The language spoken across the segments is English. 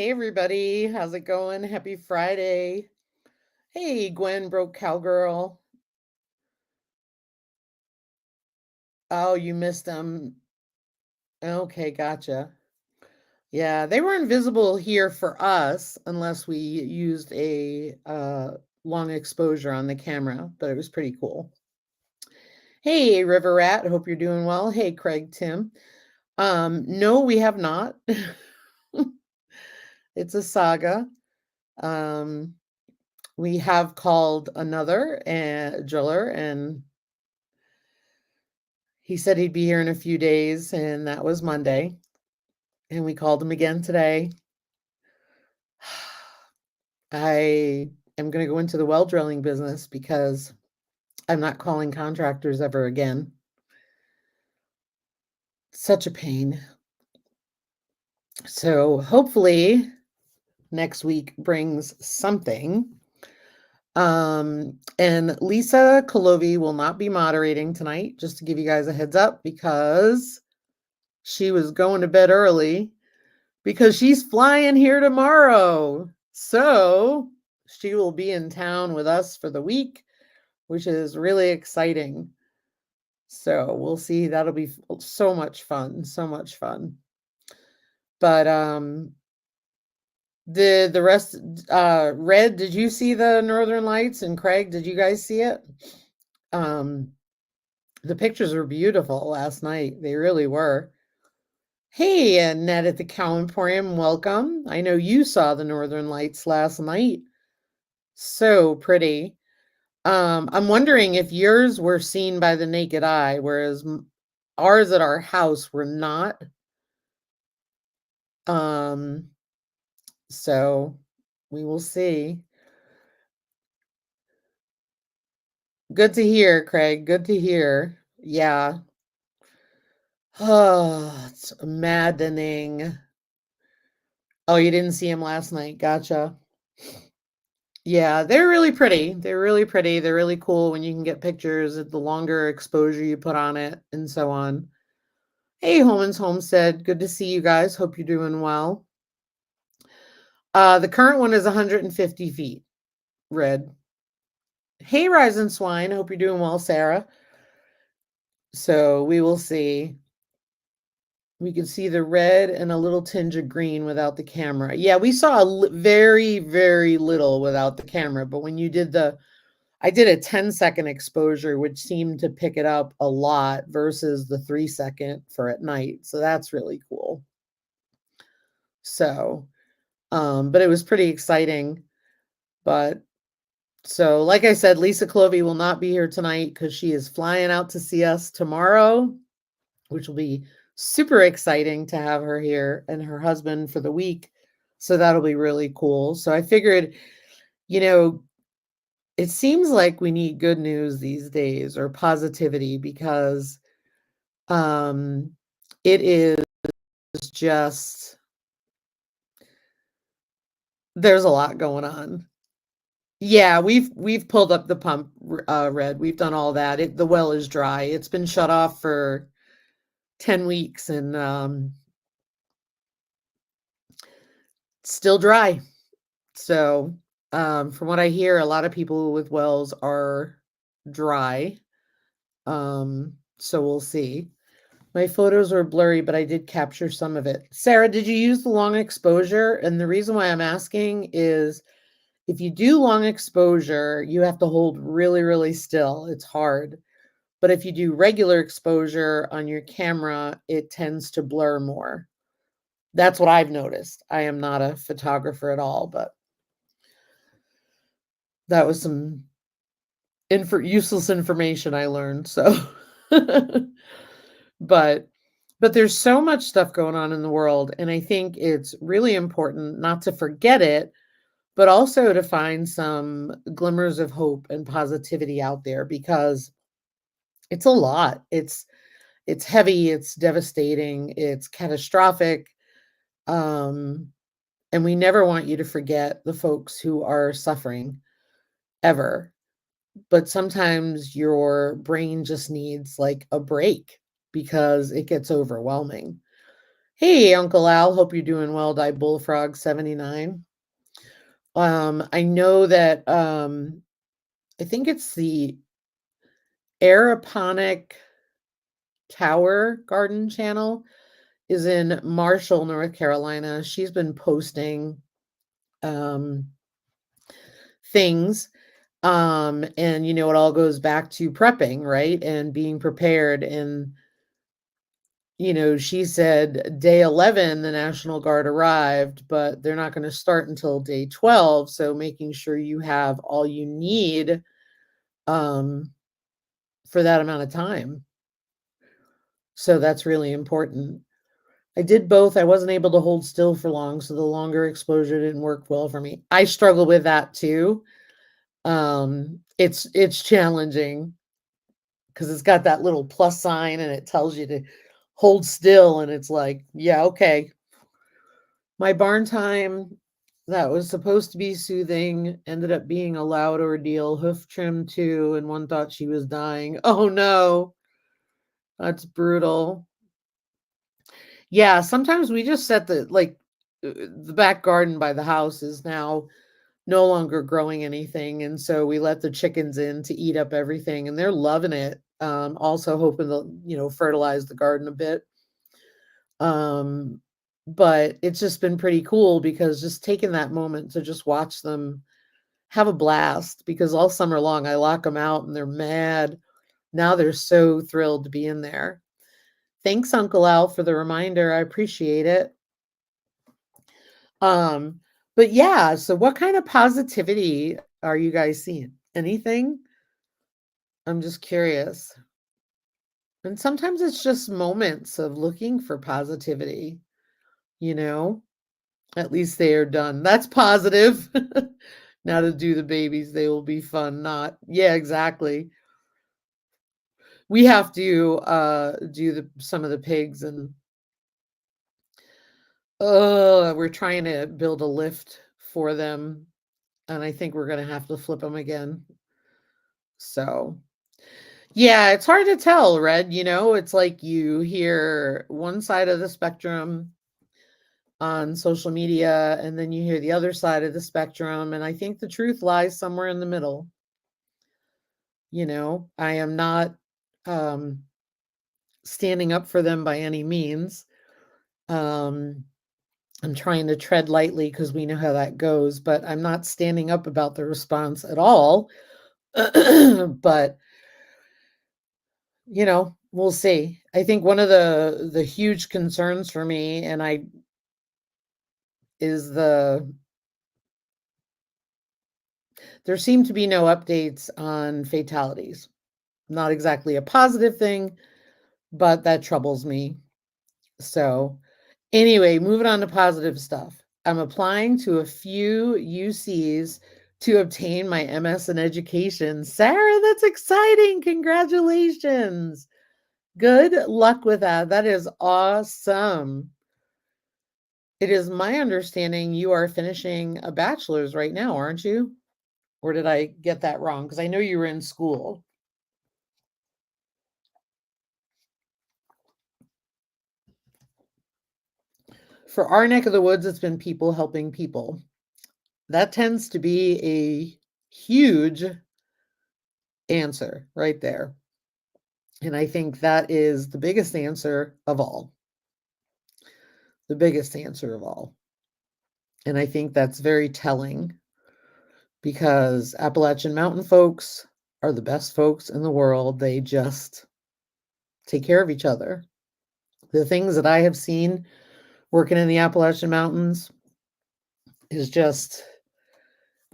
Hey everybody, how's it going? Happy Friday. Hey Gwen, broke cowgirl. Oh, you missed them. Okay, gotcha. Yeah, they were invisible here for us unless we used a long exposure on the camera, but it was pretty cool. Hey River Rat, hope you're doing well. Hey Craig Tim. No, we have not. It's a saga. Um we have called another driller, and he said he'd be here in a few days, and that was Monday. And we called him again today. I am going to go into the well drilling business because I'm not calling contractors ever again. Such a pain. So hopefully next week brings something. And Lisa Kolovi will not be moderating tonight, just to give you guys a heads up, because she was going to bed early because she's flying here tomorrow. So she will be in town with us for the week, which is really exciting. So we'll see. That'll be so much fun, so much fun. But the rest, Red, did you see the Northern Lights? And Craig, did you guys see it? The pictures were beautiful last night. They really were. Hey, Ned at the Cow Emporium, welcome. I know you saw the Northern Lights last night. So pretty. I'm wondering if yours were seen by the naked eye, whereas ours at our house were not. So we will see. Good to hear, Craig. Good to hear. Yeah. Oh, it's maddening. Oh, you didn't see him last night. Gotcha. Yeah, they're really pretty. They're really pretty. They're really cool when you can get pictures at the longer exposure you put on it and so on. Hey, Holman's Homestead. Good to see you guys. Hope you're doing well. The current one is 150 feet, Red. Hey, Rise and Swine. Hope you're doing well, Sarah. So we will see. We can see the red and a little tinge of green without the camera. Yeah, we saw very, very little without the camera. But when you did I did a 10-second exposure, which seemed to pick it up a lot versus the 3-second for at night. So that's really cool. So, but it was pretty exciting. But so, like I said, Lisa Clovey will not be here tonight because she is flying out to see us tomorrow, which will be super exciting to have her here and her husband for the week. So that'll be really cool. So I figured, it seems like we need good news these days, or positivity, because it is just, there's a lot going on. Yeah, we've pulled up the pump, Red. We've done all that. The well is dry. It's been shut off for 10 weeks and still dry. So, from what I hear, a lot of people with wells are dry. So we'll see. My photos were blurry, but I did capture some of it. Sarah, did you use the long exposure? And the reason why I'm asking is if you do long exposure, you have to hold really, really still. It's hard. But if you do regular exposure on your camera, it tends to blur more. That's what I've noticed. I am not a photographer at all, but that was some useless information I learned. So, but there's so much stuff going on in the world, and I think it's really important not to forget it, but also to find some glimmers of hope and positivity out there, because it's a lot. It's heavy, it's devastating, it's catastrophic. And we never want you to forget the folks who are suffering, ever. But sometimes your brain just needs like a break because it gets overwhelming. Hey, Uncle Al, hope you're doing well. Die Bullfrog 79. I know that I think it's the Aeroponic Tower Garden channel is in Marshall, North Carolina. She's been posting um things. And it all goes back to prepping, right? And being prepared. And she said day 11, the National Guard arrived, but they're not going to start until day 12. So making sure you have all you need um, for that amount of time. So that's really important. I did both. I wasn't able to hold still for long, so the longer exposure didn't work well for me. I struggle with that too. It's challenging because it's got that little plus sign and it tells you to hold still, and it's like, yeah, okay. My barn time that was supposed to be soothing ended up being a loud ordeal. Hoof trim too, and one thought she was dying. Oh no, that's brutal. Yeah, sometimes we just set the back garden by the house is now no longer growing anything, and so we let the chickens in to eat up everything, and they're loving it. Also hoping to fertilize the garden a bit. Um, but it's just been pretty cool because just taking that moment to just watch them have a blast, because all summer long I lock them out and they're mad. Now they're so thrilled to be in there. Thanks, Uncle Al, for the reminder. I appreciate it. Um, but yeah, so what kind of positivity are you guys seeing? Anything? I'm just curious. And sometimes it's just moments of looking for positivity, you know? At least they are done. That's positive. Now to do the babies, they will be fun. Not, yeah, exactly. We have to do some of the pigs, and we're trying to build a lift for them, and I think we're gonna have to flip them again. So yeah, it's hard to tell, Red. It's like you hear one side of the spectrum on social media, and then you hear the other side of the spectrum, and I think the truth lies somewhere in the middle. I am not um, standing up for them by any means. Um, I'm trying to tread lightly because we know how that goes, but I'm not standing up about the response at all. But we'll see. I think one of the huge concerns for me, and I is there seem to be no updates on fatalities. Not exactly a positive thing, but that troubles me. So, anyway, moving on to positive stuff. I'm applying to a few UCs to obtain my MS in education. Sarah, that's exciting. Congratulations. Good luck with that. That is awesome. It is my understanding you are finishing a bachelor's right now, aren't you? Or did I get that wrong? Because I know you were in school. For our neck of the woods, it's been people helping people. That tends to be a huge answer right there. And I think that is the biggest answer of all. The biggest answer of all. And I think that's very telling, because Appalachian Mountain folks are the best folks in the world. They just take care of each other. The things that I have seen working in the Appalachian Mountains is just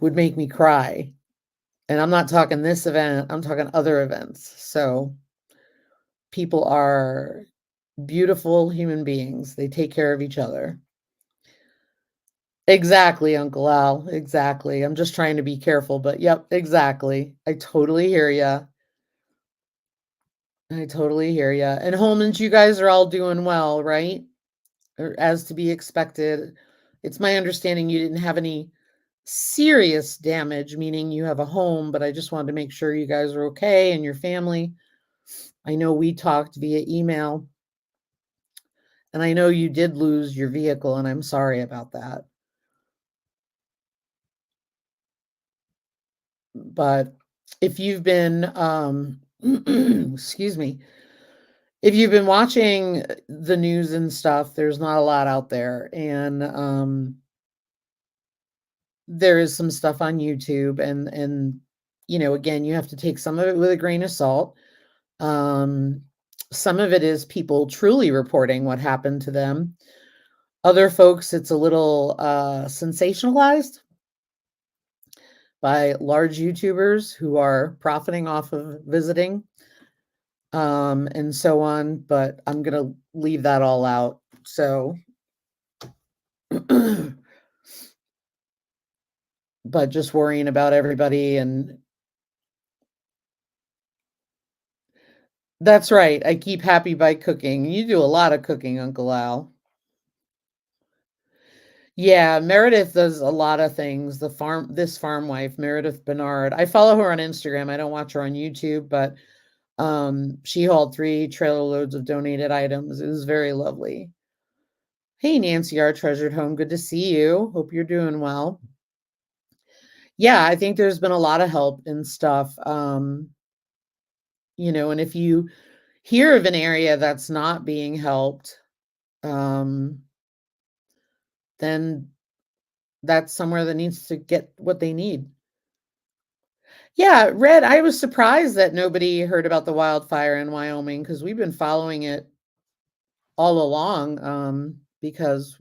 would make me cry. And I'm not talking this event, I'm talking other events. So people are beautiful human beings. They take care of each other. Exactly, Uncle Al. Exactly. I'm just trying to be careful, but yep, exactly. I totally hear ya. I totally hear ya. And Holman's, you guys are all doing well, right? Or as to be expected. It's my understanding you didn't have any serious damage, meaning you have a home, but I just wanted to make sure you guys are okay and your family. I know we talked via email And I know you did lose your vehicle, and I'm sorry about that. But if you've been, excuse me, if you've been watching the news and stuff, there's not a lot out there. And there is some stuff on YouTube, and again, you have to take some of it with a grain of salt. Um, some of it is people truly reporting what happened to them. Other folks, it's a little sensationalized by large YouTubers who are profiting off of visiting, and so on. But I'm gonna leave that all out. So, but just worrying about everybody, and that's right. I keep happy by cooking. You do a lot of cooking, Uncle Al. Yeah, Meredith does a lot of things. This farm wife, Meredith Bernard. I follow her on Instagram. I don't watch her on YouTube, but she hauled 3 trailer loads of donated items. It was very lovely. Hey, Nancy, our treasured home. Good to see you. Hope you're doing well. Yeah, I think there's been a lot of help and stuff. And if you hear of an area that's not being helped, um, then that's somewhere that needs to get what they need. Yeah, Red, I was surprised that nobody heard about the wildfire in Wyoming because we've been following it all along, because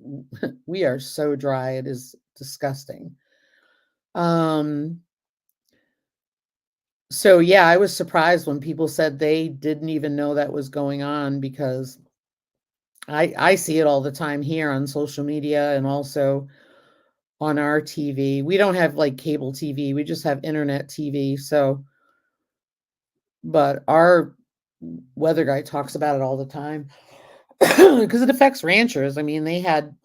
we are so dry, it is disgusting. Um, so yeah, I was surprised when people said they didn't even know that was going on because I see it all the time here on social media and also on our TV. We don't have like cable TV, we just have internet TV. So, but our weather guy talks about it all the time because it affects ranchers. I mean, they had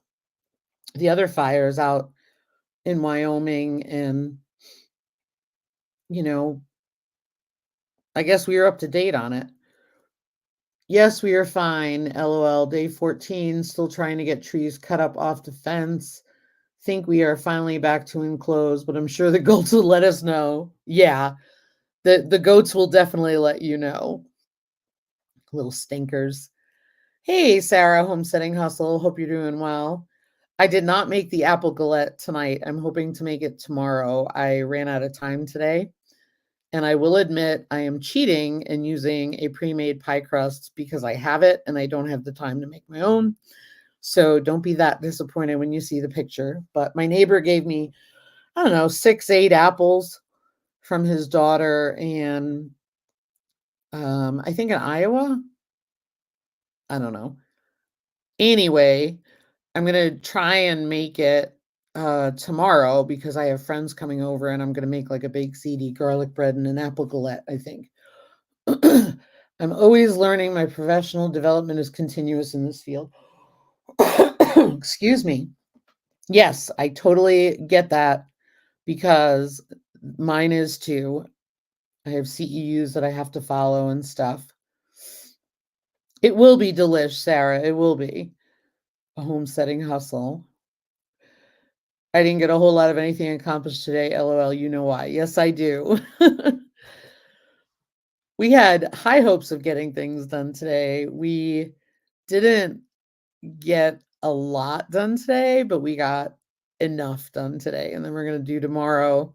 the other fires out in Wyoming, and you know, I guess we were up to date on it. Yes, we are fine. LOL. Day 14, still trying to get trees cut up off the fence. Think we are finally back to enclosed, but I'm sure the goats will let us know. Yeah, the goats will definitely let you know. Little stinkers. Hey, Sarah, homesteading hustle. Hope you're doing well. I did not make the apple galette tonight. I'm hoping to make it tomorrow. I ran out of time today. And I will admit I am cheating and using a pre-made pie crust because I have it and I don't have the time to make my own. So don't be that disappointed when you see the picture. But my neighbor gave me, I don't know, 6, 8 apples from his daughter, and I think in Iowa. I don't know. Anyway, I'm gonna try and make it tomorrow because I have friends coming over, and I'm gonna make like a big seedy garlic bread and an apple galette, I think. I'm always learning. My professional development is continuous in this field. Excuse me. Yes, I totally get that because mine is too. I have CEUs that I have to follow and stuff. It will be delish, Sarah. It will be a homesteading hustle. I didn't get a whole lot of anything accomplished today. LOL. You know why? Yes, I do. We had high hopes of getting things done today. We didn't get a lot done today, but we got enough done today. And then we're going to do tomorrow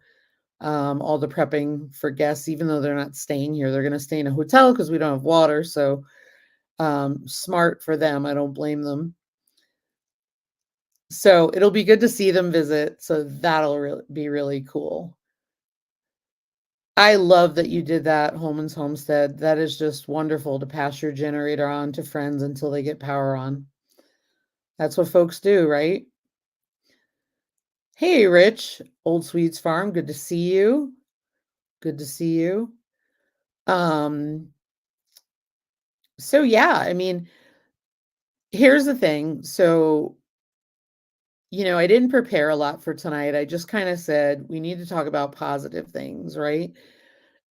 all the prepping for guests, even though they're not staying here. They're going to stay in a hotel because we don't have water. So smart for them. I don't blame them. So it'll be good to see them visit. So that'll be really cool. I love that you did that, Holman's Homestead. That is just wonderful to pass your generator on to friends until they get power on. That's what folks do, right? Hey, Rich, Old Swedes Farm. Good to see you. Good to see you. So yeah, I mean, here's the thing. So, I didn't prepare a lot for tonight. I just kind of said we need to talk about positive things, right?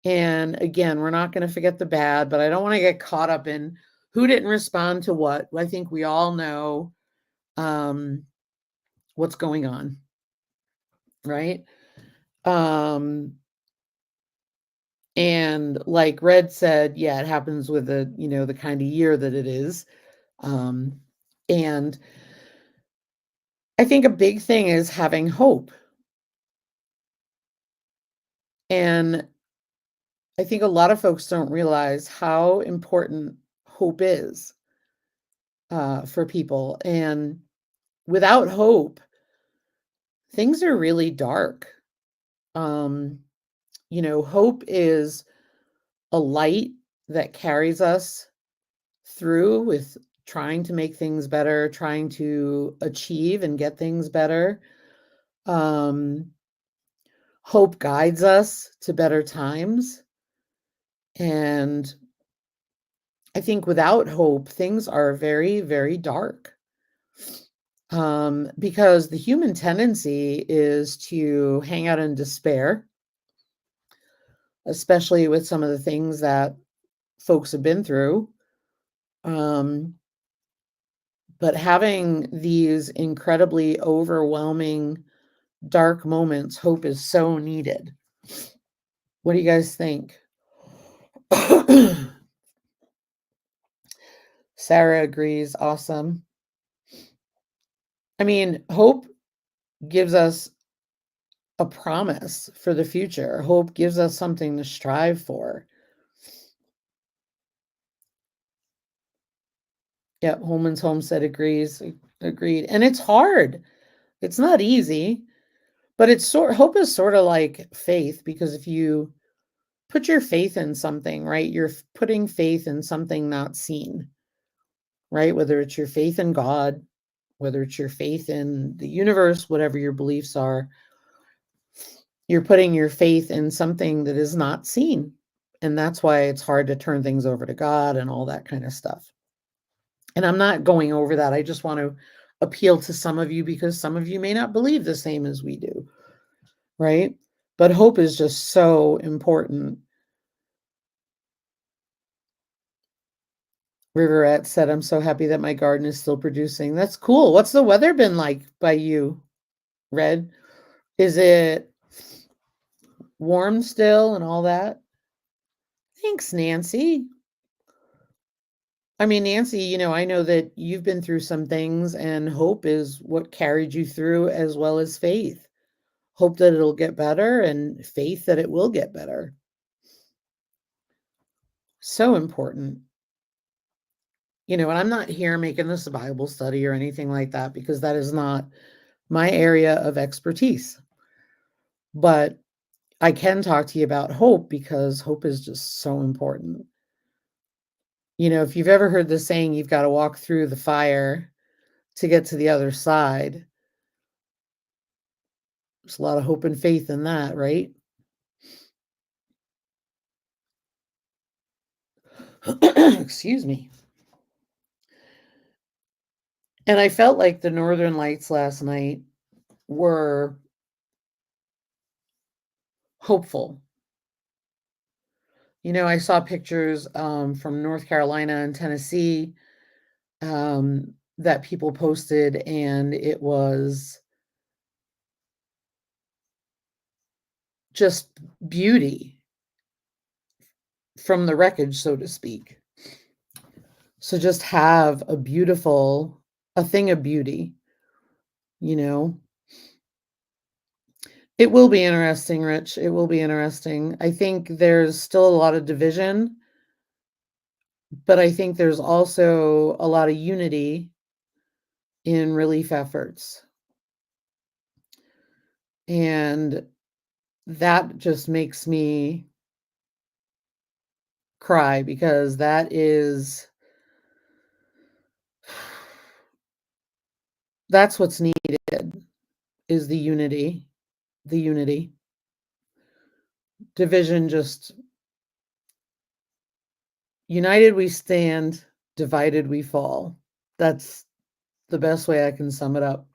And again, we're not going to forget the bad, but I don't want to get caught up in Who didn't respond to what? I think we all know what's going on, right? And like Red said, yeah, it happens with the kind of year that it is. And I think a big thing is having hope. And I think a lot of folks don't realize how important hope is for people. And without hope, things are really dark. Hope is a light that carries us through with trying to make things better, trying to achieve and get things better. Hope guides us to better times. And I think without hope, things are very, very dark. Because the human tendency is to hang out in despair, especially with some of the things that folks have been through. But having these incredibly overwhelming, dark moments, hope is so needed. What do you guys think? Sarah agrees. Awesome. I mean, hope gives us a promise for the future. Hope gives us something to strive for. Yep, Holman's Homestead agrees. Agreed. And it's hard. It's not easy, but hope is sort of like faith, because if you put your faith in something, right, you're putting faith in something not seen, right? Whether it's your faith in God, whether it's your faith in the universe, whatever your beliefs are, you're putting your faith in something that is not seen. And that's why it's hard to turn things over to God and all that kind of stuff. And I'm not going over that. I just want to appeal to some of you because some of you may not believe the same as we do, right? But hope is just so important. Riverette said, I'm so happy that my garden is still producing. That's cool. What's the weather been like by you, Red? Is it warm still and all that? Thanks, Nancy. I mean, Nancy, I know that you've been through some things, and hope is what carried you through, as well as faith. Hope that it'll get better and faith that it will get better. So important. And I'm not here making this a Bible study or anything like that, because that is not my area of expertise. But I can talk to you about hope, because hope is just so important. If you've ever heard the saying, you've got to walk through the fire to get to the other side, there's a lot of hope and faith in that, right? Excuse me. And I felt like the Northern Lights last night were hopeful. I saw pictures from North Carolina and Tennessee that people posted, and it was just beauty from the wreckage, so to speak. So just have a thing of beauty, It will be interesting, Rich. It will be interesting. I think there's still a lot of division, but I think there's also a lot of unity in relief efforts. And that just makes me cry, because that's what's needed, is the unity. Division, just united we stand, divided we fall. That's the best way I can sum it up.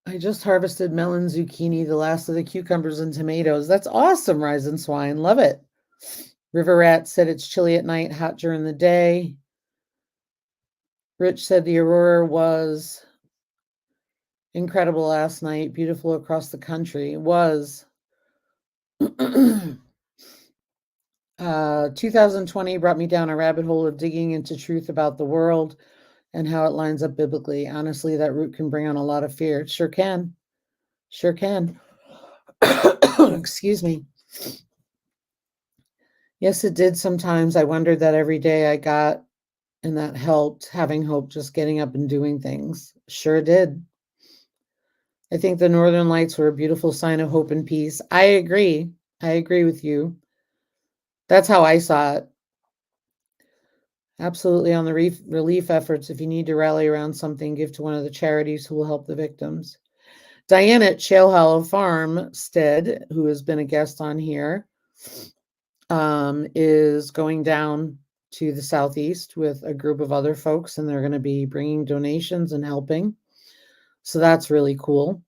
I just harvested melon, zucchini, the last of the cucumbers and tomatoes. That's awesome, Rise and Swine. Love it. River Rat said it's chilly at night, hot during the day. Rich said the aurora was incredible last night, beautiful across the country. It was. 2020 brought me down a rabbit hole of digging into truth about the world and how it lines up biblically. Honestly, that root can bring on a lot of fear. It sure can. Sure can. Excuse me. Yes, it did sometimes. I wondered that every day I got, and that helped, having hope, just getting up and doing things. Sure did. I think the Northern Lights were a beautiful sign of hope and peace. I agree. I agree with you. That's how I saw it. Absolutely. On the relief efforts, if you need to rally around something, give to one of the charities who will help the victims. Diane at Shale Hollow Farmstead, who has been a guest on here, is going down to the Southeast with a group of other folks, and they're going to be bringing donations and helping. So that's really cool.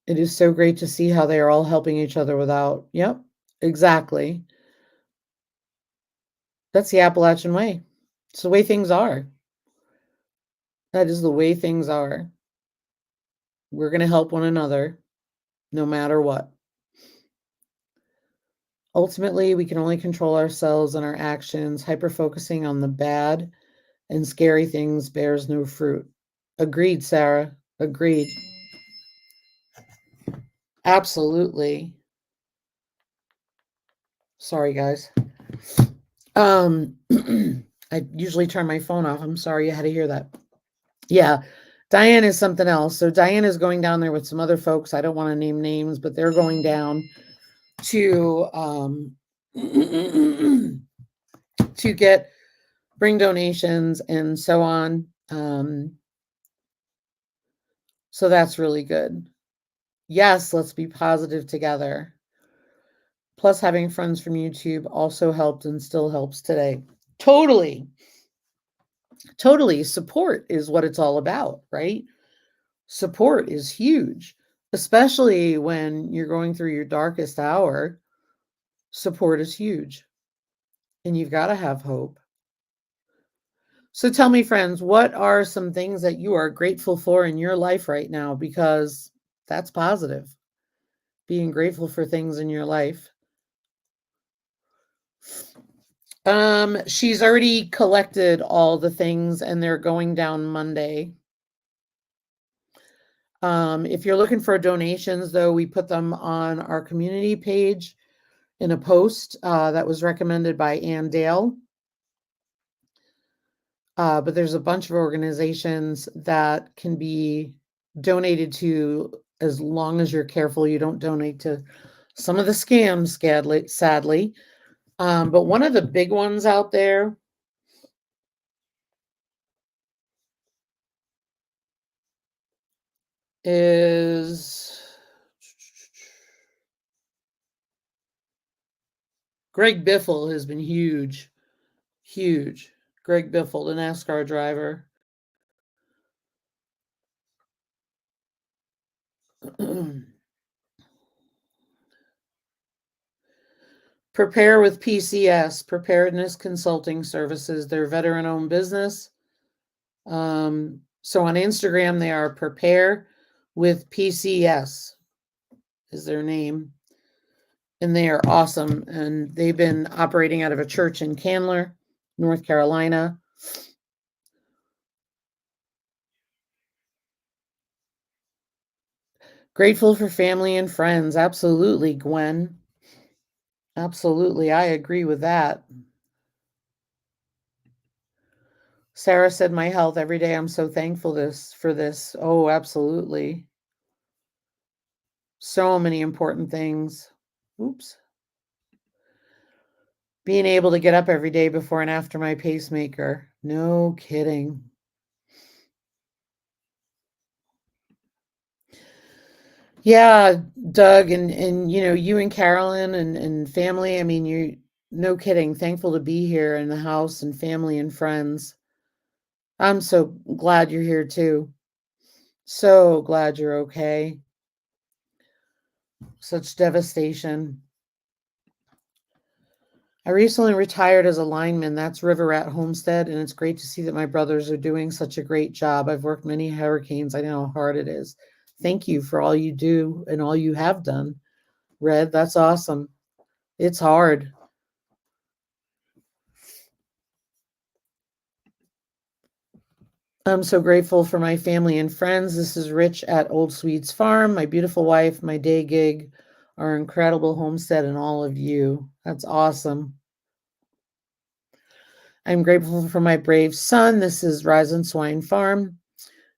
It is so great to see how they are all helping each other without, yep, exactly. That's the Appalachian way. It's the way things are. That is the way things are. We're going to help one another no matter what. Ultimately, we can only control ourselves and our actions. Hyper-focusing on the bad and scary things bears no fruit. Agreed, Sarah. Agreed. Absolutely. Sorry, guys. I usually turn my phone off. I'm sorry you had to hear that. Yeah. Diane is something else. So Diane is going down there with some other folks. I don't want to name names, but they're going down to to bring donations and so on. So that's really good. Yes, let's be positive together. Plus, having friends from YouTube also helped and still helps today. Totally. Totally. Support is what it's all about, right? Support is huge, especially when you're going through your darkest hour. Support is huge, and you've got to have hope. So tell me, friends, what are some things that you are grateful for in your life right now? Because that's positive. Being grateful for things in your life. She's already collected all the things and they're going down Monday. If you're looking for donations, though, we put them on our community page in a post that was recommended by Ann Dale. But there's a bunch of organizations that can be donated to as long as you're careful. You don't donate to some of the scams, sadly. But one of the big ones out there is Greg Biffle has been huge. Huge. Greg Biffle, the NASCAR driver. Prepare with PCS, Preparedness Consulting Services. They're veteran-owned business. So on Instagram, they are Prepare with PCS is their name. And they are awesome. And they've been operating out of a church in Candler, North Carolina. Grateful for family and friends. Absolutely, Gwen. Absolutely. I agree with that. Sarah said, my health every day. I'm so thankful for this. Oh, absolutely. So many important things. Oops. Being able to get up every day before and after my pacemaker. No kidding. Yeah, Doug, and you and Carolyn and family. I mean, no kidding. Thankful to be here in the house and family and friends. I'm so glad you're here too. So glad you're okay. Such devastation. I recently retired as a lineman. That's River Rat Homestead, and it's great to see that my brothers are doing such a great job. I've worked many hurricanes. I know how hard it is. Thank you for all you do and all you have done. Red, that's awesome. It's hard. I'm so grateful for my family and friends. This is Rich at Old Swedes Farm, my beautiful wife, my day gig, our incredible homestead, and all of you. That's awesome. I'm grateful for my brave son. This is Rise and Swine Farm,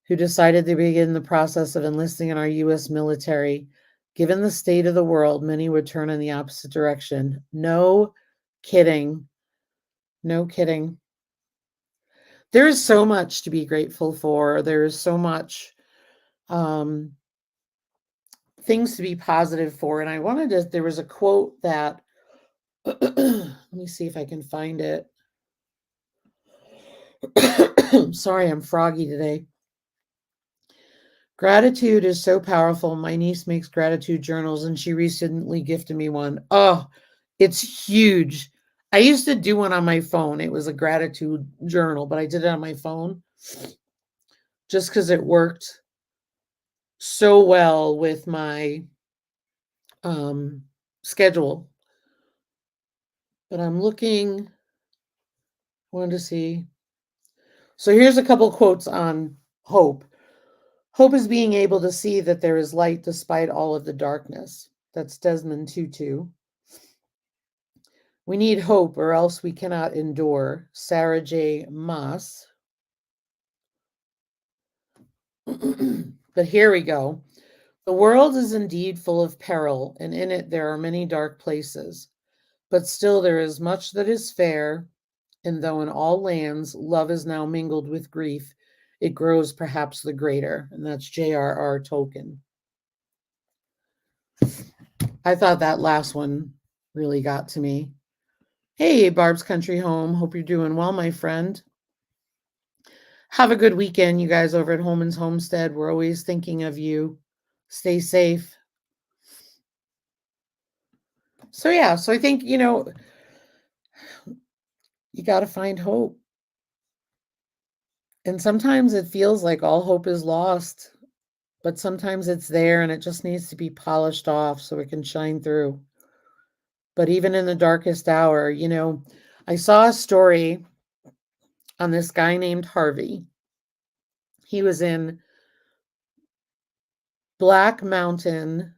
who decided to begin the process of enlisting in our U.S. military. Given the state of the world, many would turn in the opposite direction. No kidding. No kidding. There is so much to be grateful for. There is so much things to be positive for. And I wanted to, there was a quote that, let me see if I can find it. Sorry, I'm froggy today. Gratitude is so powerful. My niece makes gratitude journals and she recently gifted me one. Oh, it's huge. I used to do one on my phone. It was a gratitude journal, but I did it on my phone just because it worked so well with my schedule. But I'm looking, wanted to see. So here's a couple quotes on hope. Hope is being able to see that there is light despite all of the darkness. That's Desmond Tutu. We need hope or else we cannot endure. Sarah J. Maas. But here we go. The world is indeed full of peril, and in it there are many dark places. But still there is much that is fair, and though in all lands love is now mingled with grief, it grows perhaps the greater. And that's J.R.R. Tolkien. I thought that last one really got to me. Hey, Barb's Country Home. Hope you're doing well, my friend. Have a good weekend, you guys over at Holman's Homestead. We're always thinking of you. Stay safe. So, yeah, so I think, you got to find hope. And sometimes it feels like all hope is lost, but sometimes it's there and it just needs to be polished off so it can shine through. But even in the darkest hour, I saw a story on this guy named Harvey. He was in Black Mountain,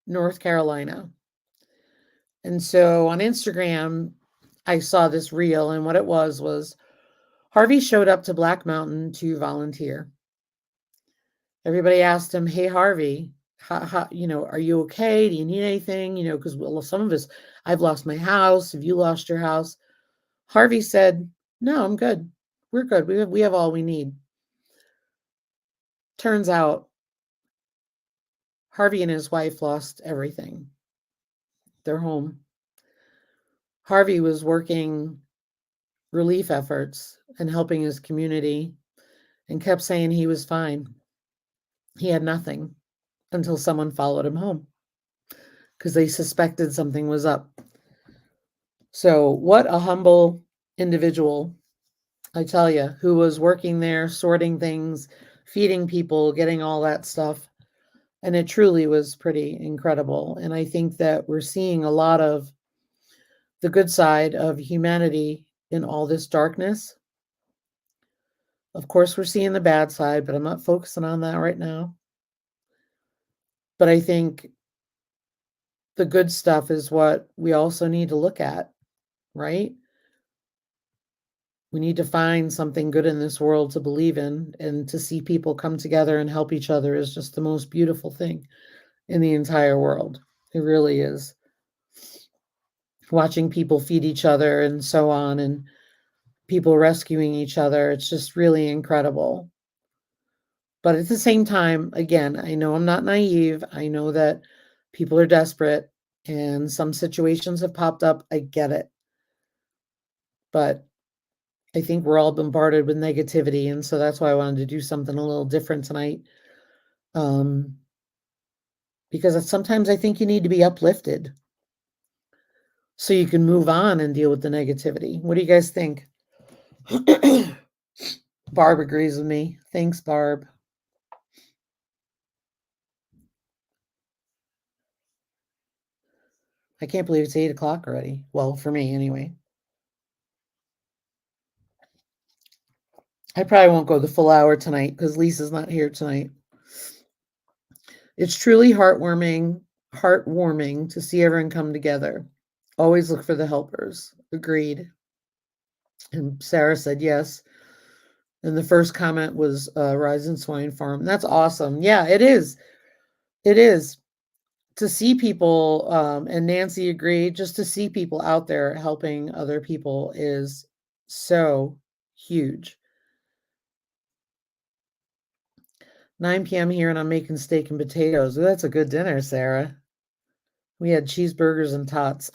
North Carolina. And so on Instagram, I saw this reel, and what it was Harvey showed up to Black Mountain to volunteer. Everybody asked him, "Hey, Harvey, how, are you okay? Do you need anything?" Because some of us, I've lost my house. Have you lost your house? Harvey said, "No, I'm good. We're good. We have all we need." Turns out, Harvey and his wife lost everything. Their home. Harvey was working relief efforts and helping his community and kept saying he was fine. He had nothing until someone followed him home because they suspected something was up. So what a humble individual, I tell you, who was working there, sorting things, feeding people, getting all that stuff. And it truly was pretty incredible. And I think that we're seeing a lot of the good side of humanity in all this darkness. Of course, we're seeing the bad side, but I'm not focusing on that right now. But I think the good stuff is what we also need to look at, right? We need to find something good in this world to believe in, and to see people come together and help each other is just the most beautiful thing in the entire world. It really is. Watching people feed each other and so on, and people rescuing each other, it's just really incredible. But at the same time, again, I know I'm not naive. I know that people are desperate and some situations have popped up. I get it. But I think we're all bombarded with negativity. And so that's why I wanted to do something a little different tonight. Because sometimes I think you need to be uplifted. so you can move on and deal with the negativity. What do you guys think? Barb agrees with me. Thanks, Barb. I can't believe it's 8 o'clock already. Well, for me anyway. I probably won't go the full hour tonight because Lisa's not here tonight. It's truly heartwarming to see everyone come together. Always look for the helpers. Agreed. And Sarah said yes. And the first comment was Rising Swine Farm. That's awesome. Yeah, it is. It is. To see people, and Nancy agreed, just to see people out there helping other people is so huge. 9 p.m. here, and I'm making steak and potatoes. Ooh, that's a good dinner, Sarah. We had cheeseburgers and tots.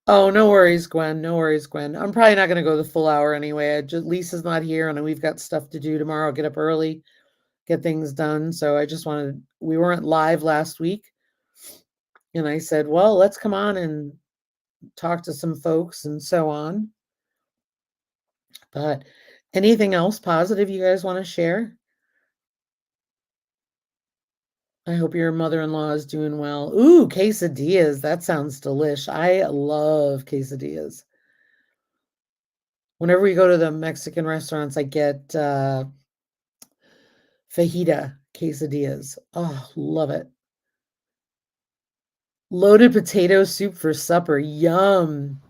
Oh, no worries, Gwen. No worries, Gwen. I'm probably not going to go the full hour anyway. Lisa's not here, and we've got stuff to do tomorrow. I'll get up early, get things done. So I just wanted, we weren't live last week. And I said, well, let's come on and talk to some folks and so on. But anything else positive you guys want to share? I hope your mother-in-law is doing well. Ooh, quesadillas. That sounds delish. I love quesadillas. Whenever we go to the Mexican restaurants, I get fajita quesadillas. Oh, love it. Loaded potato soup for supper. Yum.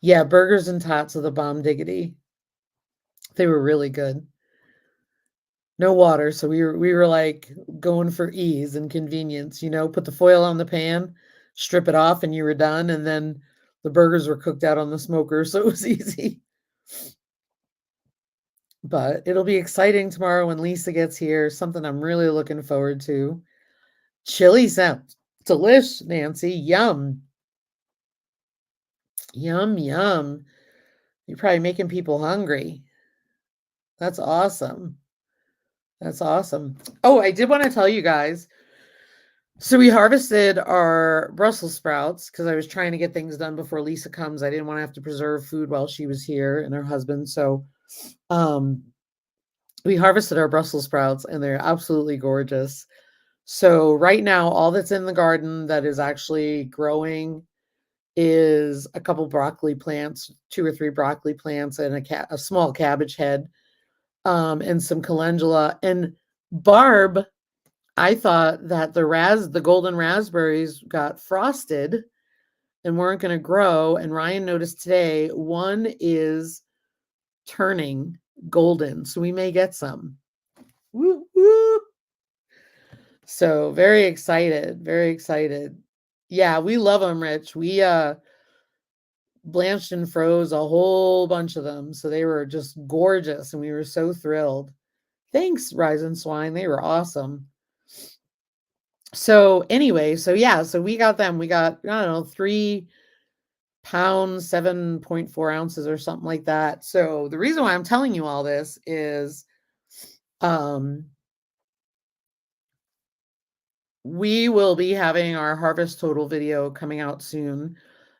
Yeah, burgers and tots are the bomb diggity. They were really good. No water, so we were like going for ease and convenience, put the foil on the pan, strip it off, and you were done. And then the burgers were cooked out on the smoker, so it was easy. But it'll be exciting tomorrow when Lisa gets here. Something I'm really looking forward to. Chili sounds delish, Nancy. Yum. Yum, yum. You're probably making people hungry. That's awesome. That's awesome. Oh, I did want to tell you guys. So we harvested our Brussels sprouts because I was trying to get things done before Lisa comes. I didn't want to have to preserve food while she was here and her husband. So we harvested our Brussels sprouts and they're absolutely gorgeous. So right now, all that's in the garden that is actually growing is a couple broccoli plants, 2 or 3 broccoli plants, and a small cabbage head, and some calendula. And Barb, I thought that the golden raspberries got frosted and weren't going to grow. And Ryan noticed today one is turning golden, so we may get some. Woo, woo. So very excited, very excited. Yeah, we love them, Rich. We blanched and froze a whole bunch of them, so they were just gorgeous, and we were so thrilled. Thanks, Rise and Swine. They were awesome. So anyway, so we got them. We got, I don't know, 3 pounds, 7.4 ounces or something like that. So the reason why I'm telling you all this is we will be having our harvest total video coming out soon.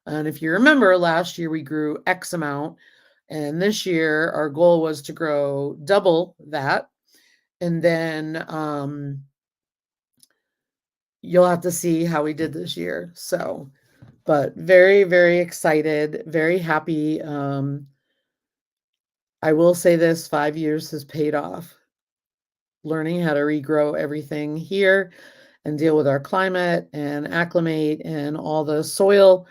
And if you remember, last year we grew X amount, and this year our goal was to grow double that. And then you'll have to see how we did this year. So, but very, very excited, very happy. I will say this, 5 years has paid off. Learning how to regrow everything here and deal with our climate and acclimate and all the soil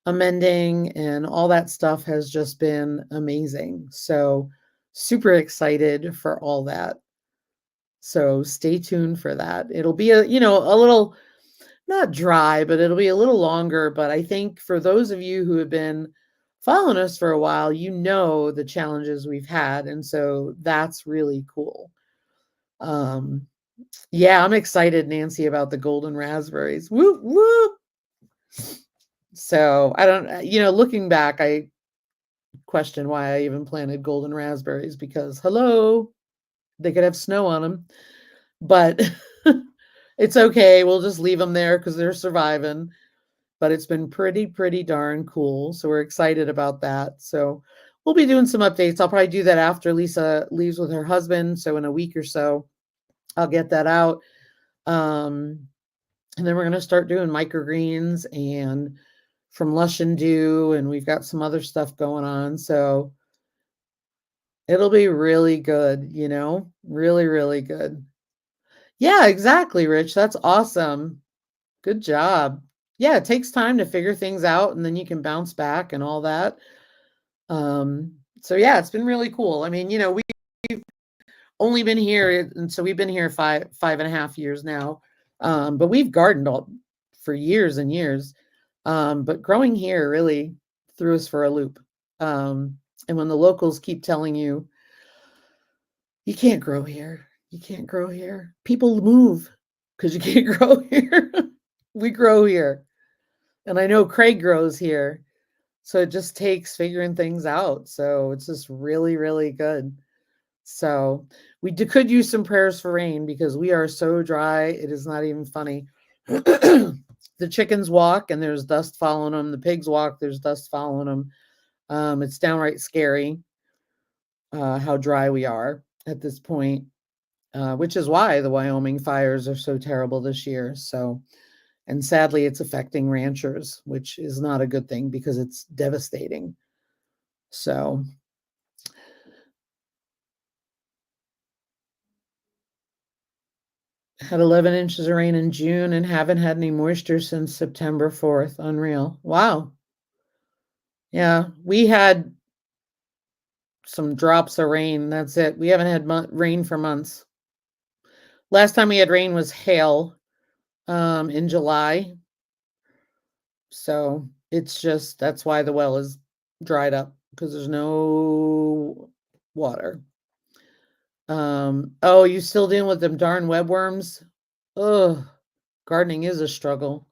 amending and all that stuff has just been amazing. So super excited for all that. So stay tuned for that. It'll be a little, not dry, but it'll be a little longer. But I think for those of you who have been following us for a while, the challenges we've had. And so that's really cool. Yeah, I'm excited, Nancy, about the golden raspberries. Woo, woo. So I don't, looking back, I question why I even planted golden raspberries because hello, they could have snow on them, but it's okay. We'll just leave them there because they're surviving. but it's been pretty darn cool. So we're excited about that. So we'll be doing some updates. I'll probably do that after Lisa leaves with her husband. So in a week or so, I'll get that out. And then we're going to start doing microgreens and from Lush and Dew, and we've got some other stuff going on. So it'll be really good, you know, really good. Yeah, exactly, Rich. That's awesome. Good job. Yeah, it takes time to figure things out and then you can bounce back and all that. So yeah, it's been really cool. I mean, you know, we've only been here, and so we've been here five and a half years now. But we've gardened for years and years. But growing here really threw us for a loop. And when the locals keep telling you, you can't grow here, you can't grow here, people move because you can't grow here. We grow here. And I know Craig grows here. So it just takes figuring things out. So it's just really good. So we could use some prayers for rain because we are so dry. It is not even funny. The chickens walk and there's dust following them. The pigs walk, there's dust following them. It's downright scary how dry we are at this point, which is why the Wyoming fires are so terrible this year. So, and sadly, it's affecting ranchers, which is not a good thing because it's devastating. So, had 11 inches of rain in June and haven't had any moisture since September 4th. Unreal. Wow. Yeah, we had some drops of rain. That's it. We haven't had rain for months. Last time we had rain was hail in July. So it's just, that's why the well is dried up because there's no water. Oh, you still dealing with them darn webworms? Ugh, gardening is a struggle.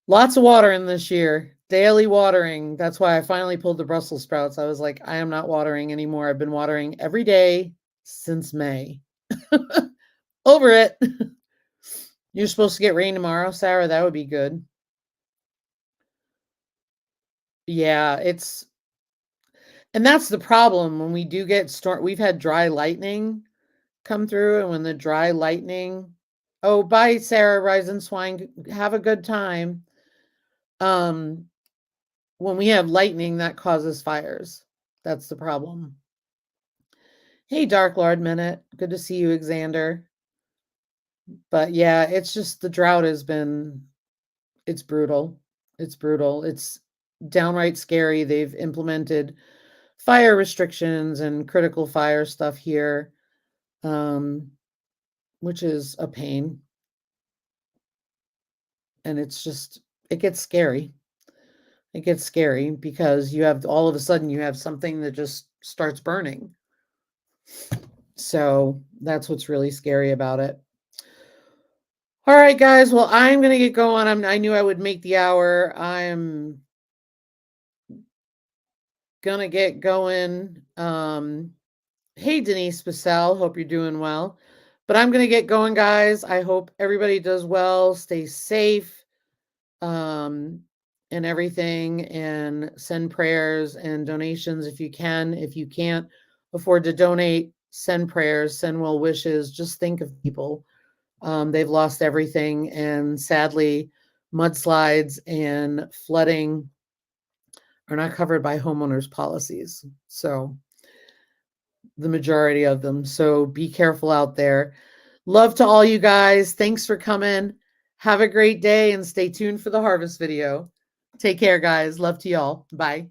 Lots of watering this year. Daily watering. That's why I finally pulled the Brussels sprouts. I was like, I am not watering anymore. I've been watering every day since May. Over it. You're supposed to get rain tomorrow, Sarah. That would be good. Yeah, and that's the problem when we do get we've had dry lightning come through, and when the dry lightning, oh, bye, Sarah, Rise and Swine. Have a good time. When we have lightning, that causes fires. That's the problem. Hey, Dark Lord Minute. Good to see you, Xander. But yeah, it's just the drought has been, it's brutal. It's brutal. It's downright scary. They've implemented fire restrictions and critical fire stuff here, which is a pain. And it's just, it gets scary. It gets scary because you have, all of a sudden, you have something that just starts burning. So that's what's really scary about it. All right, guys. Well, I'm going to get going. I knew I would make the hour. I'm going to get going. Hey, Denise Bissell. Hope you're doing well. But I'm going to get going, guys. I hope everybody does well. Stay safe and everything. And send prayers and donations if you can. If you can't afford to donate, send prayers, send well wishes. Just think of people. They've lost everything. And sadly, mudslides and flooding are not covered by homeowners policies. So the majority of them. So be careful out there. Love to all you guys. Thanks for coming. Have a great day and stay tuned for the harvest video. Take care, guys. Love to y'all. Bye.